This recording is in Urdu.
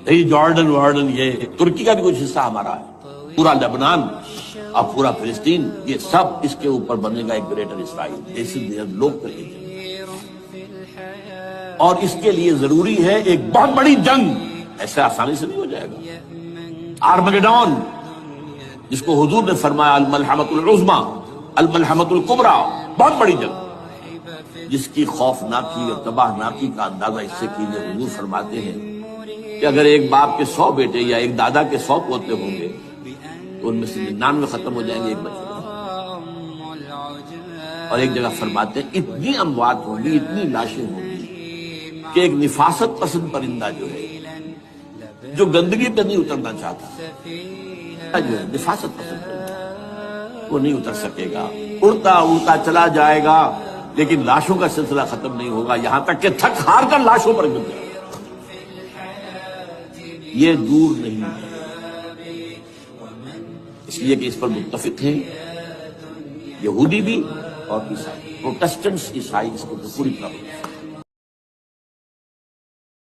یہ جارڈن وارڈن، یہ ترکی کا بھی کچھ حصہ ہمارا ہے، پورا لبنان اور پورا فلسطین، یہ سب اس کے اوپر بنے گا ایک گریٹر اسرائیل، لوگ کہیں گے۔ اور اس کے لیے ضروری ہے ایک بہت بڑی جنگ، ایسے آسانی سے نہیں ہو جائے گا۔ آرمگیڈون، جس کو حضور نے فرمایا الملحمۃ العظمیٰ، الملحمۃ الکبریٰ، بہت بڑی جنگ، جس کی خوفناکی اور تباہناکی کا اندازہ اس سے کیجیے۔ حضور فرماتے ہیں کہ اگر ایک باپ کے 100 بیٹے یا ایک دادا کے 100 پوتے ہوں گے تو ان میں سے 99 ختم ہو جائیں گے، ایک بچے گا۔ اور ایک جگہ فرماتے ہیں اتنی اموات ہوں گی، اتنی لاشیں ہوں گی کہ ایک نفاست پسند پرندہ جو ہے، جو گندگی پہ نہیں اترنا چاہتا، جو ہے نفاست پسند پرندہ، وہ نہیں اتر سکے گا، اڑتا اڑتا چلا جائے گا، لیکن لاشوں کا سلسلہ ختم نہیں ہوگا، یہاں تک کہ تھک ہار کر لاشوں پر گر جائے گا۔ یہ دور نہیں ہے، اس لیے کہ اس پر متفق ہیں یہودی بھی اور عیسائی، پروٹسٹنٹس عیسائی اس کو پوری طرح